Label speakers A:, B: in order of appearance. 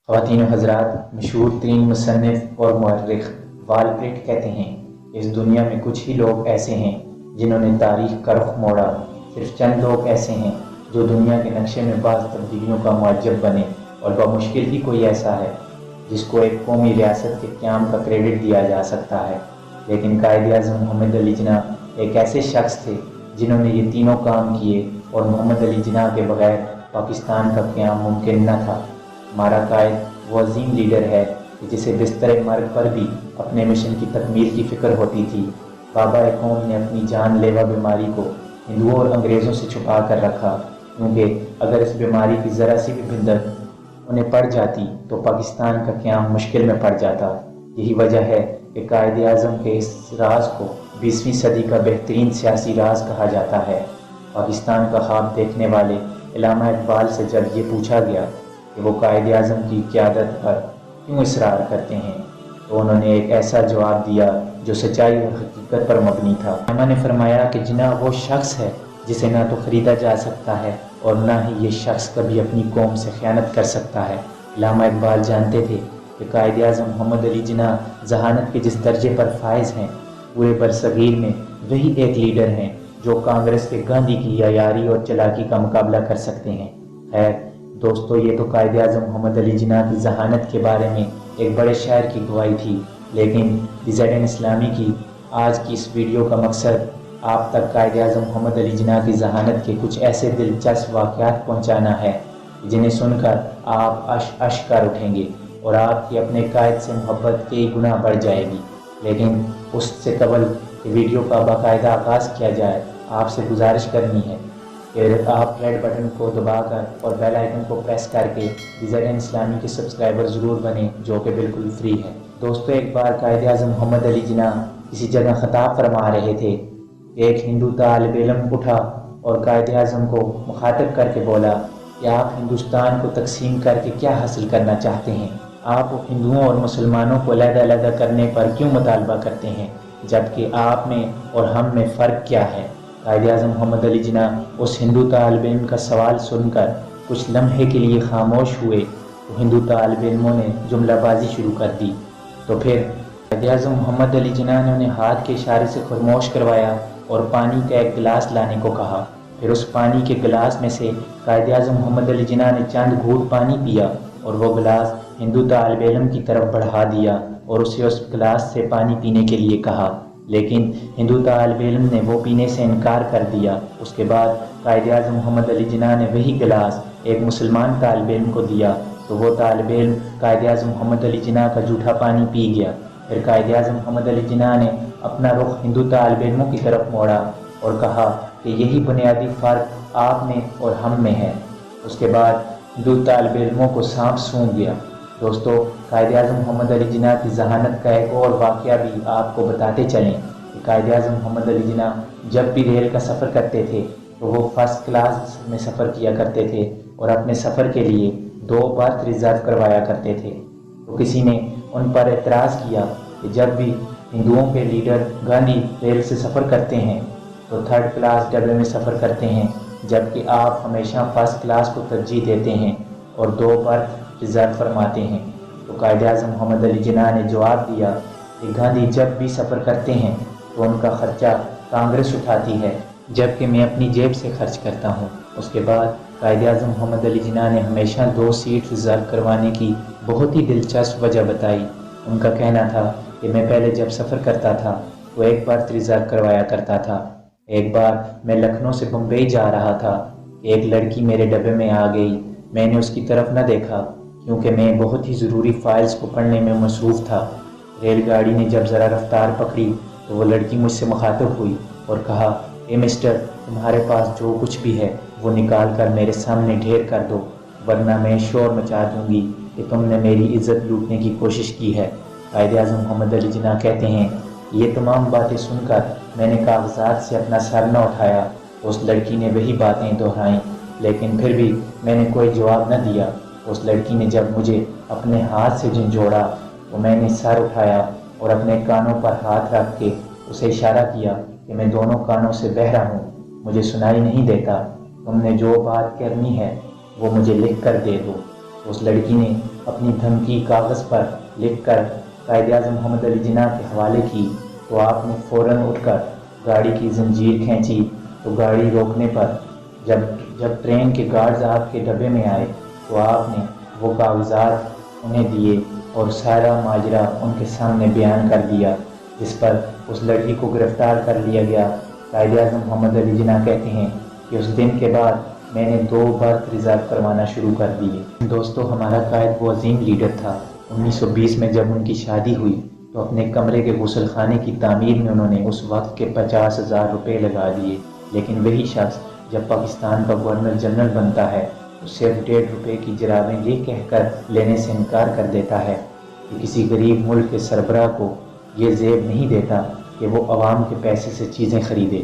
A: خواتین و حضرات، مشہور ترین مصنف اور مورخ والپریٹ کہتے ہیں کہ اس دنیا میں کچھ ہی لوگ ایسے ہیں جنہوں نے تاریخ کا رخ موڑا۔ صرف چند لوگ ایسے ہیں جو دنیا کے نقشے میں بعض تبدیلیوں کا معجب بنے، اور بمشکل ہی کوئی ایسا ہے جس کو ایک قومی ریاست کے قیام کا کریڈٹ دیا جا سکتا ہے۔ لیکن قائد اعظم محمد علی جناح ایک ایسے شخص تھے جنہوں نے یہ تینوں کام کیے، اور محمد علی جناح کے بغیر پاکستان کا قیام ممکن نہ تھا۔ ہمارا قائد وہ عظیم لیڈر ہے کہ جسے بستر مرگ پر بھی اپنے مشن کی تکمیل کی فکر ہوتی تھی۔ بابا قوم نے اپنی جان لیوا بیماری کو ہندوؤں اور انگریزوں سے چھپا کر رکھا، کیونکہ اگر اس بیماری کی ذرا سی بھی بندت انہیں پڑ جاتی تو پاکستان کا قیام مشکل میں پڑ جاتا۔ یہی وجہ ہے کہ قائد اعظم کے اس راز کو 20ویں صدی کا بہترین سیاسی راز کہا جاتا ہے۔ پاکستان کا خواب دیکھنے والے علامہ اقبال سے جب یہ پوچھا گیا کہ وہ قائد اعظم کی قیادت پر کیوں اصرار کرتے ہیں، تو انہوں نے ایک ایسا جواب دیا جو سچائی اور حقیقت پر مبنی تھا۔ علامہ نے فرمایا کہ جناح وہ شخص ہے جسے نہ تو خریدا جا سکتا ہے اور نہ ہی یہ شخص کبھی اپنی قوم سے خیانت کر سکتا ہے۔ علامہ اقبال جانتے تھے کہ قائد اعظم محمد علی جناح ذہانت کے جس درجے پر فائز ہیں، پورے برصغیر میں وہی ایک لیڈر ہیں جو کانگریس کے گاندھی کی عیاری اور چلاکی کا مقابلہ کر سکتے ہیں۔ خیر دوستو، یہ تو قائد اعظم محمد علی جناح کی ذہانت کے بارے میں ایک بڑے شاعر کی گواہی تھی، لیکن DZN اسلامی کی آج کی اس ویڈیو کا مقصد آپ تک قائد اعظم محمد علی جناح کی ذہانت کے کچھ ایسے دلچسپ واقعات پہنچانا ہے جنہیں سن کر آپ اش کر اٹھیں گے اور آپ کی اپنے قائد سے محبت کئی گنا بڑھ جائے گی۔ لیکن اس سے قبل کہ ویڈیو کا باقاعدہ آغاز کیا جائے، آپ سے گزارش کرنی ہے کہ آپ ریڈ بٹن کو دبا کر اور بیل آئیکن کو پریس کر کے DZN اسلامی کے سبسکرائبر ضرور بنیں، جو کہ بالکل فری ہے۔ دوستو، ایک بار قائد اعظم محمد علی جناح کسی جگہ خطاب فرما رہے تھے کہ ایک ہندو طالب علم اٹھا اور قائد اعظم کو مخاطب کر کے بولا کہ آپ ہندوستان کو تقسیم کر کے کیا حاصل کرنا چاہتے ہیں؟ آپ ہندوؤں اور مسلمانوں کو علیحدہ علیحدہ کرنے پر کیوں مطالبہ کرتے ہیں، جبکہ آپ میں اور ہم میں فرق کیا ہے؟ قائد اعظم محمد علی جناح اس ہندو طالب علم کا سوال سن کر کچھ لمحے کے لیے خاموش ہوئے تو ہندو طالب علموں نے جملہ بازی شروع کر دی۔ تو پھر قائد اعظم محمد علی جناح نے انہیں ہاتھ کے اشارے سے خاموش کروایا اور پانی کا ایک گلاس لانے کو کہا۔ پھر اس پانی کے گلاس میں سے قائد اعظم محمد علی جناح نے چند گھونٹ پانی پیا اور وہ گلاس ہندو طالب علم کی طرف بڑھا دیا اور اسے اس گلاس سے پانی پینے کے لیے کہا، لیکن ہندو طالب علم نے وہ پینے سے انکار کر دیا۔ اس کے بعد قائد اعظم محمد علی جناح نے وہی گلاس ایک مسلمان طالب علم کو دیا تو وہ طالب علم قائد اعظم محمد علی جناح کا جھوٹا پانی پی گیا۔ پھر قائد اعظم محمد علی جناح نے اپنا رخ ہندو طالب علموں کی طرف موڑا اور کہا کہ یہی بنیادی فرق آپ میں اور ہم میں ہے۔ اس کے بعد ہندو طالب علموں کو سانپ سونگھ گیا۔ دوستو، قائد اعظم محمد علی جناح کی ذہانت کا ایک اور واقعہ بھی آپ کو بتاتے چلیں کہ قائد اعظم محمد علی جناح جب بھی ریل کا سفر کرتے تھے تو وہ فرسٹ کلاس میں سفر کیا کرتے تھے اور اپنے سفر کے لیے 2 برتھ ریزرو کروایا کرتے تھے۔ تو کسی نے ان پر اعتراض کیا کہ جب بھی ہندوؤں کے لیڈر گاندھی ریل سے سفر کرتے ہیں تو 3rd کلاس ڈبے میں سفر کرتے ہیں، جبکہ آپ ہمیشہ فرسٹ کلاس کو ترجیح دیتے ہیں اور 2 برتھ ریزرو فرماتے ہیں۔ تو قائد اعظم محمد علی جناح نے جواب دیا کہ گاندھی جب بھی سفر کرتے ہیں تو ان کا خرچہ کانگریس اٹھاتی ہے، جبکہ میں اپنی جیب سے خرچ کرتا ہوں۔ اس کے بعد قائد اعظم محمد علی جناح نے ہمیشہ 2 سیٹ ریزرو کروانے کی بہت ہی دلچسپ وجہ بتائی۔ ان کا کہنا تھا کہ میں پہلے جب سفر کرتا تھا تو 1 برتھ ریزرو کروایا کرتا تھا۔ ایک بار میں لکھنؤ سے بمبئی جا رہا تھا کہ ایک لڑکی میرے ڈبے میں آ گئی۔ میں نے اس کی طرف نہ دیکھا کیونکہ میں بہت ہی ضروری فائلز کو پڑھنے میں مصروف تھا۔ ریل گاڑی نے جب ذرا رفتار پکڑی تو وہ لڑکی مجھ سے مخاطب ہوئی اور کہا، اے مسٹر، تمہارے پاس جو کچھ بھی ہے وہ نکال کر میرے سامنے ڈھیر کر دو، ورنہ میں شور مچا دوں گی کہ تم نے میری عزت لوٹنے کی کوشش کی ہے۔ قائد اعظم محمد علی جناح کہتے ہیں، یہ تمام باتیں سن کر میں نے کاغذات سے اپنا سر نہ اٹھایا۔ اس لڑکی نے وہی باتیں دہرائیں، لیکن پھر بھی میں نے کوئی جواب نہ دیا۔ اس لڑکی نے جب مجھے اپنے ہاتھ سے جھنجھوڑا تو میں نے سر اٹھایا اور اپنے کانوں پر ہاتھ رکھ کے اسے اشارہ کیا کہ میں دونوں کانوں سے بہرا ہوں، مجھے سنائی نہیں دیتا، تم نے جو بات کرنی ہے وہ مجھے لکھ کر دے دو۔ اس لڑکی نے اپنی دھمکی کاغذ پر لکھ کر قائد اعظم محمد علی جناح کے حوالے کی تو آپ نے فوراً اٹھ کر گاڑی کی زنجیر کھینچی تو گاڑی روکنے پر جب ٹرین کے گارڈز آپ کے ڈبے میں آئے تو آپ نے وہ کاغذات انہیں دیے اور سارا ماجرا ان کے سامنے بیان کر دیا، جس پر اس لڑکی کو گرفتار کر لیا گیا۔ قائد اعظم محمد علی جناح کہتے ہیں کہ اس دن کے بعد میں نے 2 برتھ ریزرو کروانا شروع کر دیے۔ دوستو، ہمارا قائد وہ عظیم لیڈر تھا۔ 1920 میں جب ان کی شادی ہوئی تو اپنے کمرے کے غسل خانے کی تعمیر میں انہوں نے اس وقت کے 50,000 روپے لگا دیے، لیکن وہی شخص جب پاکستان کا گورنر جنرل بنتا ہے تو صرف 1.5 روپے کی جرابیں یہ کہہ کر لینے سے انکار کر دیتا ہے کہ کسی غریب ملک کے سربراہ کو یہ زیب نہیں دیتا کہ وہ عوام کے پیسے سے چیزیں خریدے۔